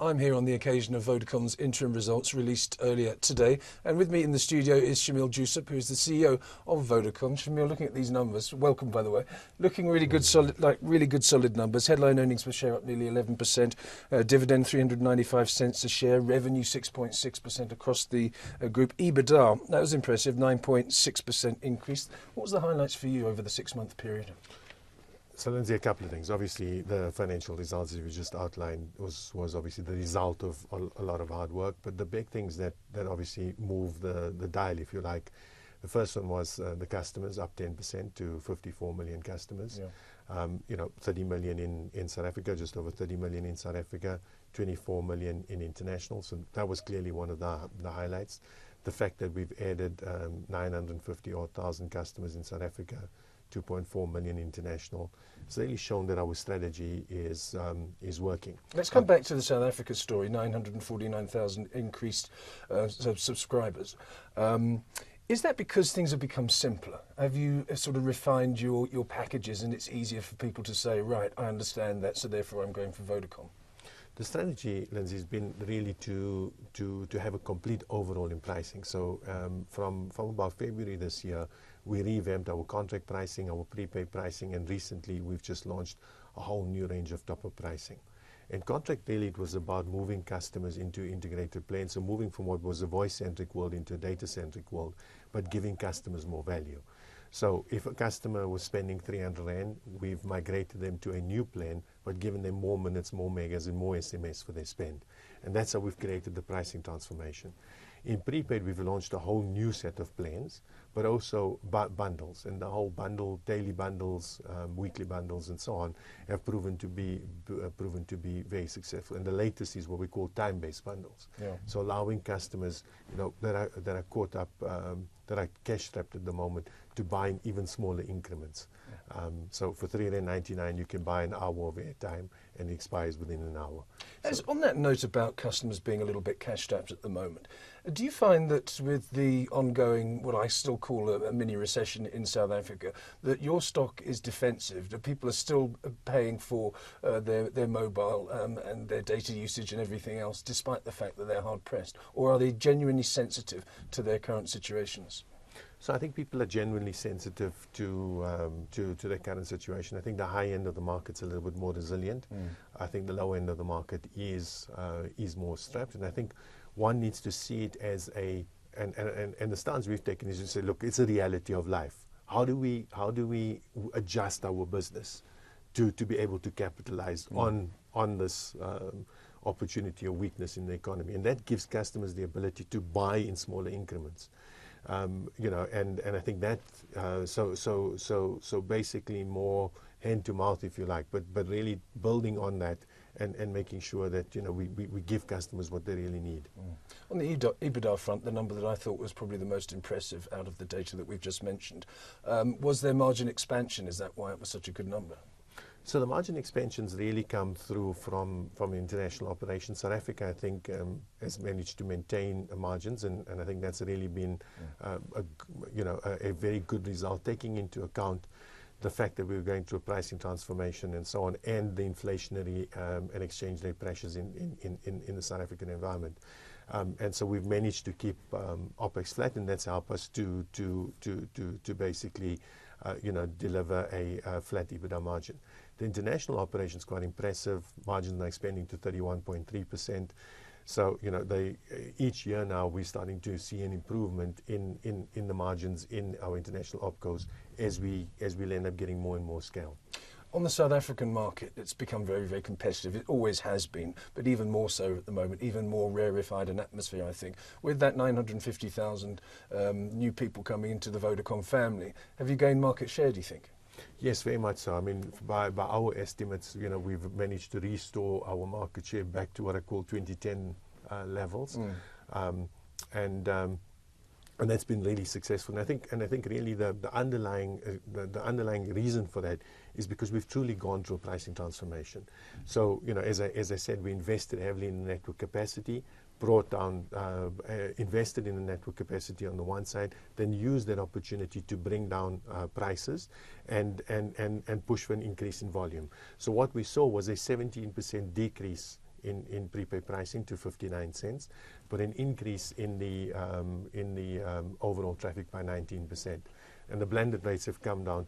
I'm here on the occasion of Vodacom's interim results released earlier today, and with me in the studio is Shamil Jusuf, who is the CEO of Vodacom. Shamil, looking at these numbers, welcome by the way, looking really good, solid numbers. Headline earnings per share up nearly 11%, dividend 395 cents a share, revenue 6.6% across the group. EBITDA, that was impressive, 9.6% increase. What was the highlights for you over the 6-month period? So Lindsay, a couple of things. Obviously, the financial results that we just outlined was obviously the result of a lot of hard work. But the big things that obviously move the dial, if you like, the first one was the customers up 10% to 54 million customers. Yeah. 30 million in South Africa, just over 30 million in South Africa, 24 million in international. So that was clearly one of the highlights. The fact that we've added 950,000 customers in South Africa, 2.4 million international. It's really shown that our strategy is working. Let's come back to the South Africa story. 949,000 increased subscribers. Is that because things have become simpler? Have you sort of refined your packages and it's easier for people to say, right, I understand that, so therefore I'm going for Vodacom? The strategy, Lindsay, has been really to have a complete overhaul in pricing. So from about February this year, we revamped our contract pricing, our prepaid pricing, and recently we've just launched a whole new range of top-up pricing. In contract, really, it was about moving customers into integrated plans, so moving from what was a voice-centric world into a data-centric world, but giving customers more value. So if a customer was spending 300 Rand, we've migrated them to a new plan, but given them more minutes, more megas, and more SMS for their spend. And that's how we've created the pricing transformation. In prepaid, we've launched a whole new set of plans, but also bundles. And the whole bundle, daily bundles, weekly bundles, and so on, have proven to be very successful. And the latest is what we call time-based bundles. Yeah. So allowing customers, that are caught up, that are cash-strapped at the moment, to buy in even smaller increments. So for 3.99, you can buy an hour of airtime, and it expires within an hour. On that note about customers being a little bit cash-strapped at the moment, do you find that with the ongoing, what I still call a mini recession in South Africa, that your stock is defensive, that people are still paying for their mobile and their data usage and everything else, despite the fact that they're hard-pressed? Or are they genuinely sensitive to their current situations? So I think people are genuinely sensitive to their current situation. I think the high end of the market's a little bit more resilient. I think the low end of the market is more strapped, and I think one needs to see it as and the stance we've taken is to say, look, it's a reality of life. How do we adjust our business to be able to capitalize on this opportunity or weakness in the economy? And that gives customers the ability to buy in smaller increments. And I think that so basically more hand to mouth, if you like, but really building on that and making sure that we give customers what they really need. On the EBITDA front, the number that I thought was probably the most impressive out of the data that we've just mentioned was their margin expansion. Is that why it was such a good number? So the margin expansions really come through from international operations. South Africa, I think, has managed to maintain margins, and I think that's really been a very good result, taking into account the fact that we were going through a pricing transformation and so on, and the inflationary and exchange rate pressures in the South African environment. And so we've managed to keep OPEX flat, and that's helped us to basically deliver a flat EBITDA margin. The international operations quite impressive. Margins are expanding to 31.3%. So each year now we're starting to see an improvement in the margins in our international opcos as we end up getting more and more scale. On the South African market, it's become very, very competitive. It always has been, but even more so at the moment, even more rarefied an atmosphere, I think. With that 950,000 new people coming into the Vodacom family, have you gained market share, do you think? Yes, very much so. I mean, by our estimates, we've managed to restore our market share back to what I call 2010 levels. And that's been really successful. And I think really the underlying reason for that is because we've truly gone through a pricing transformation. So as I said, we invested heavily in network capacity, brought down, invested in the network capacity on the one side, then used that opportunity to bring down prices and push for an increase in volume. So what we saw was a 17% decrease in prepaid pricing to 59 cents, but an increase in the overall traffic by 19%. And the blended rates have come down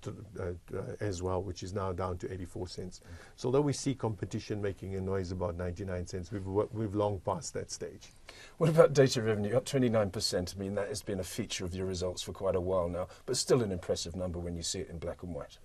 as well, which is now down to 84 cents. So although we see competition making a noise about 99 cents, we've long passed that stage. What about data revenue? Up 29%. I mean, that has been a feature of your results for quite a while now, but still an impressive number when you see it in black and white.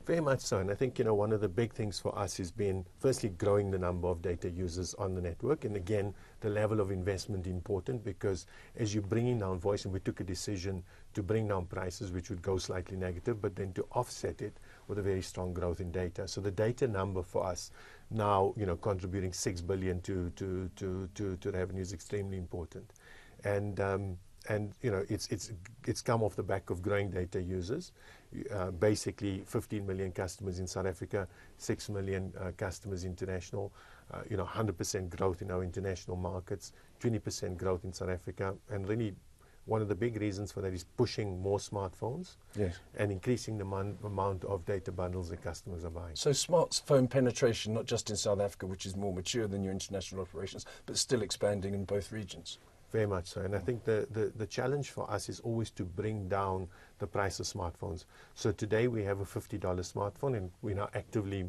Very much so, and I think one of the big things for us has been firstly growing the number of data users on the network, and again the level of investment important, because as you're bringing down voice, and we took a decision to bring down prices which would go slightly negative, but then to offset it with a very strong growth in data. So the data number for us now contributing 6 billion to revenue is extremely important, and it's come off the back of growing data users. Basically 15 million customers in South Africa, 6 million customers international, 100% growth in our international markets, 20% growth in South Africa, and really one of the big reasons for that is pushing more smartphones, yes, and increasing the amount of data bundles that customers are buying. So smartphone penetration, not just in South Africa, which is more mature than your international operations, but still expanding in both regions. Very much so, and I think the challenge for us is always to bring down the price of smartphones. So today we have a $50 smartphone, and we're now actively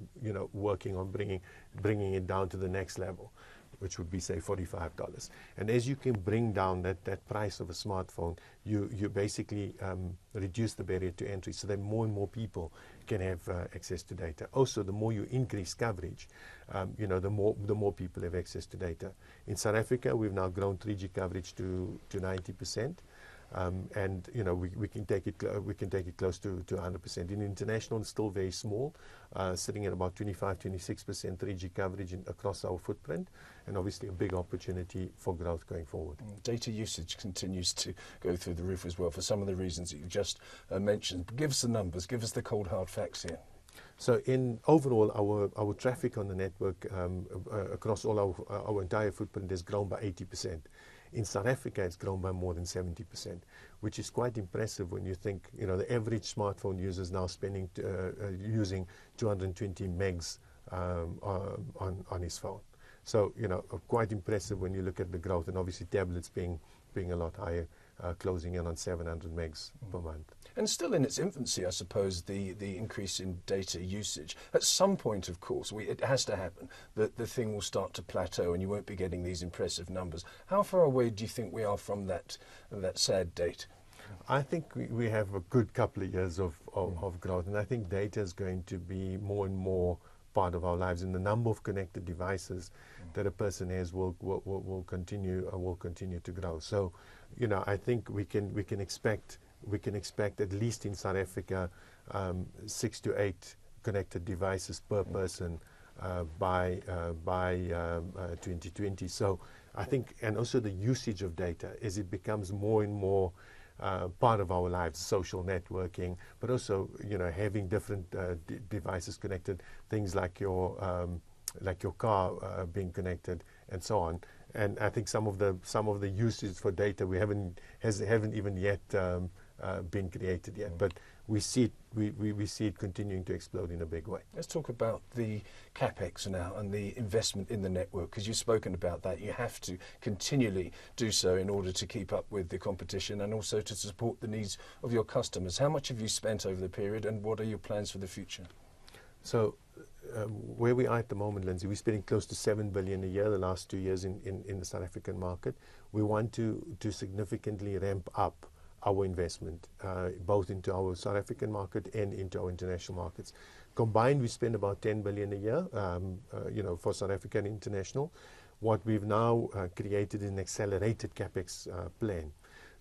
working on bringing it down to the next level, which would be say $45. And as you can bring down that price of a smartphone, you basically reduce the barrier to entry, so that more and more people can have access to data. Also, the more you increase coverage, the more people have access to data. In South Africa, we've now grown 3G coverage to 90%. And we can take it close to 100%. In international, it's still very small, sitting at about 25-26% 3G coverage across our footprint, and obviously a big opportunity for growth going forward. Data usage continues to go through the roof as well for some of the reasons that you just mentioned. Give us the numbers, give us the cold hard facts here. So in overall, our traffic on the network across all our entire footprint has grown by 80%. In South Africa, it's grown by more than 70%, which is quite impressive when you think, the average smartphone user is now using 220 megs on his phone. So, quite impressive when you look at the growth, and obviously tablets being a lot higher, closing in on 700 megs per month. And still in its infancy, I suppose, the increase in data usage. At some point, of course, it has to happen, that the thing will start to plateau and you won't be getting these impressive numbers. How far away do you think we are from that sad date? I think we have a good couple of years of growth, and I think data is going to be more and more part of our lives, and the number of connected devices that a person has will continue to grow. So, I think we can expect at least in South Africa 6 to 8 connected devices per person by 2020. So I think, and also the usage of data as it becomes more and more part of our lives, social networking, but also having different devices connected, things like your car being connected and so on. And I think some of the uses for data haven't even yet been created yet, but we see it continuing to explode in a big way. Let's talk about the capex now and the investment in the network, because you've spoken about that. You have to continually do so in order to keep up with the competition and also to support the needs of your customers. How much have you spent over the period, and what are your plans for the future? So where we are at the moment, Lindsay, we're spending close to 7 billion a year the last 2 years in the South African market. We want to significantly ramp up our investment, both into our South African market and into our international markets. Combined, we spend about 10 billion a year, for South Africa and international. What we've now created is an accelerated capex plan.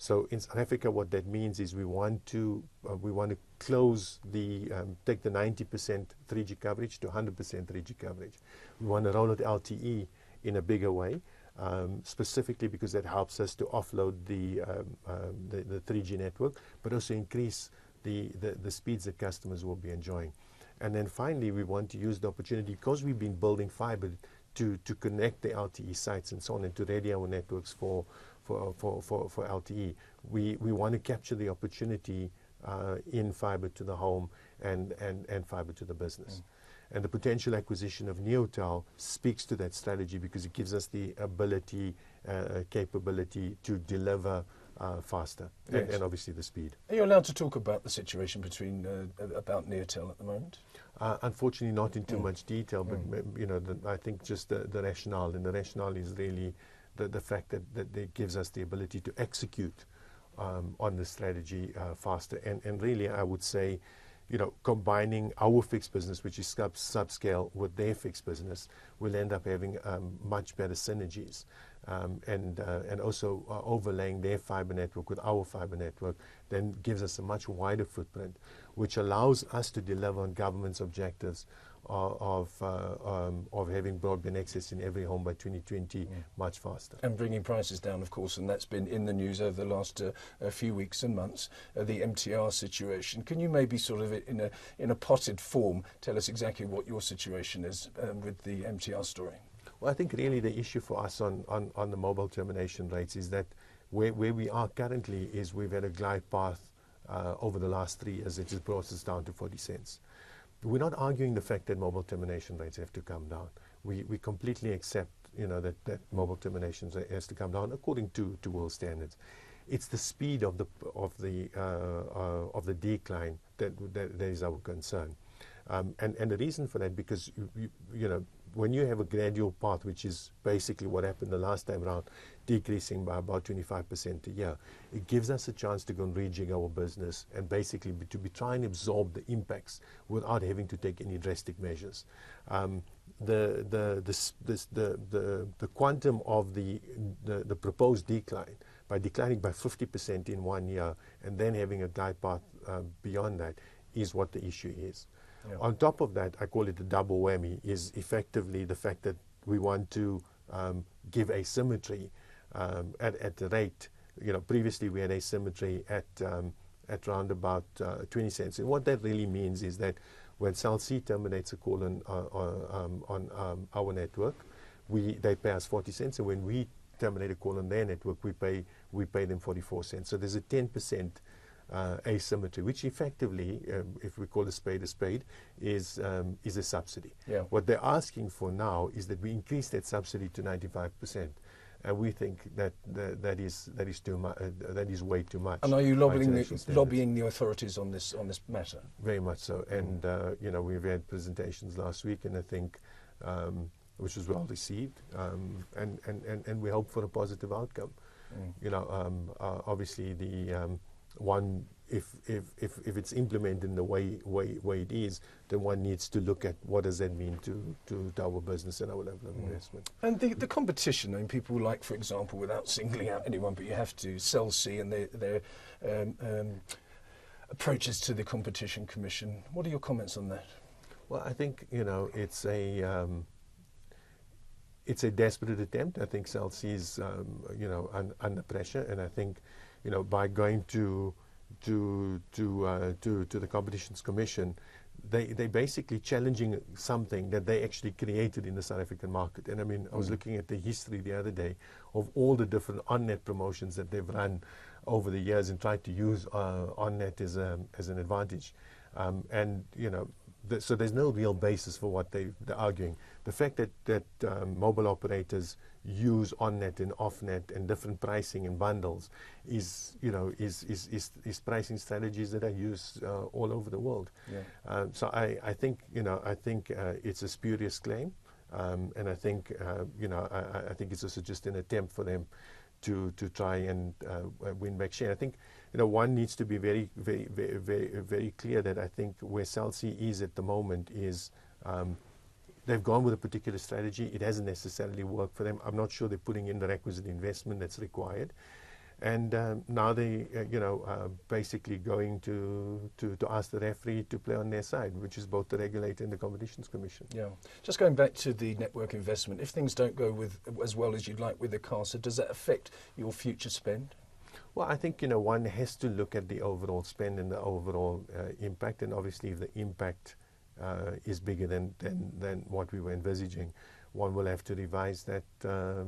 So in South Africa, what that means is we want to close take the 90% 3G coverage to 100% 3G coverage. We want to roll out LTE in a bigger way. Specifically because that helps us to offload the 3G network, but also increase the speeds that customers will be enjoying. And then finally, we want to use the opportunity, because we've been building fiber, to connect the LTE sites and so on, and to ready our networks for LTE. We want to capture the opportunity in fiber to the home and fiber to the business. And the potential acquisition of Neotel speaks to that strategy because it gives us the ability, capability to deliver faster, Yes. and obviously the speed. Are you allowed to talk about the situation between about Neotel at the moment? Unfortunately, not in too much detail, but I think just the rationale, and the rationale is really the fact that it gives us the ability to execute on the strategy faster. And really, I would say, combining our fixed business, which is subscale, with their fixed business, we'll end up having much better synergies. And also overlaying their fiber network with our fiber network then gives us a much wider footprint, which allows us to deliver on government's objectives of having broadband access in every home by 2020 much faster. And bringing prices down, of course, and that's been in the news over the last few weeks and months, the MTR situation. Can you maybe sort of, in a potted form, tell us exactly what your situation is with the MTR story? Well, I think really the issue for us on the mobile termination rates is that where we are currently is we've had a glide path over the last 3 years. It just brought us down to 40 cents. We're not arguing the fact that mobile termination rates have to come down. We completely accept, that mobile terminations has to come down according to world standards. It's the speed of the decline that is our concern. And the reason for that, because when you have a gradual path, which is basically what happened the last time around, decreasing by about 25% a year, it gives us a chance to go and rejig our business and basically to try and absorb the impacts without having to take any drastic measures. The quantum of the proposed decline, by declining by 50% in 1 year and then having a glide path beyond that, is what the issue is. Yeah. On top of that, I call it the double whammy, is effectively the fact that we want to give asymmetry at the rate. Previously we had asymmetry at around about 20 cents. And what that really means is that when Cell C terminates a call on our network, they pay us 40 cents, and when we terminate a call on their network, we pay them 44 cents. So there's a 10% asymmetry, which effectively, if we call a spade, is a subsidy. Yeah. What they're asking for now is that we increase that subsidy to 95%, and we think that is too much. That is way too much. And are you lobbying the authorities on this matter? Very much so. And we've had presentations last week, and I think which was well received, and we hope for a positive outcome. Obviously the one, if it's implemented in the way it is, then one needs to look at what does that mean to our business and our level of investment. And the competition, I mean, people like, for example, without singling out anyone, but you have to, Cell C and their approaches to the Competition Commission. What are your comments on that? Well, I think it's a desperate attempt. I think Cell C is under pressure, and I think by going to the Competitions Commission, they're basically challenging something that they actually created in the South African market. And I mean, I was looking at the history the other day of all the different on-net promotions that they've run over the years and tried to use on-net as an advantage. So there's no real basis for what they're arguing. The fact that mobile operators use on-net and off-net and different pricing and bundles is pricing strategies that are used all over the world. Yeah. So I think it's a spurious claim, and I think I think it's also just an attempt for them to try and win back share. I think one needs to be very, very, very, very, very clear that I think where Cell C is at the moment is they've gone with a particular strategy. It hasn't necessarily worked for them. I'm not sure they're putting in the requisite investment that's required. And now they, basically going to ask the referee to play on their side, which is both the regulator and the Competitions Commission. Yeah. Just going back to the network investment, if things don't go as well as you'd like with the CASA, does that affect your future spend? Well, I think one has to look at the overall spend and the overall impact, and obviously if the impact is bigger than what we were envisaging, one will have to revise that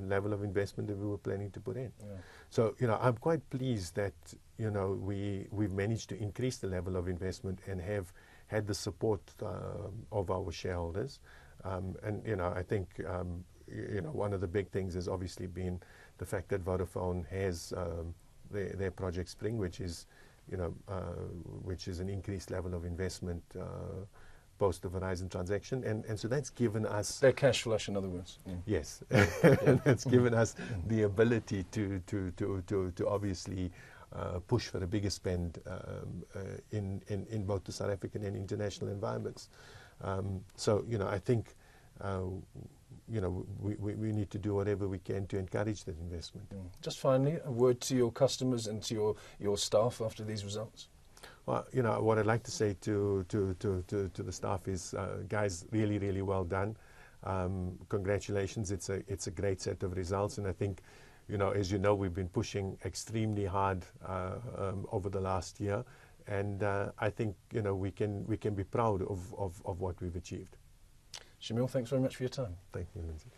level of investment that we were planning to put in. Yeah. So, I'm quite pleased that, we've managed to increase the level of investment and have had the support of our shareholders. And, you know, I think, you know, one of the big things has obviously been the fact that Vodafone has their Project Spring, which is, you know, which is an increased level of investment post the Verizon transaction, and so that's given us their cash flush, in other words. Yes, that's given us the ability to obviously push for a bigger spend in both the South African and international environments. So, you know, I think you know, we need to do whatever we can to encourage that investment. Just finally, a word to your customers and to your staff after these results. Well, you know, what I'd like to say to the staff is, guys, really, really well done. Congratulations. It's a great set of results, and I think, you know, as you know, we've been pushing extremely hard over the last year, and I think, you know, we can be proud of what we've achieved. Shamil, thanks very much for your time. Thank you, Lindsay.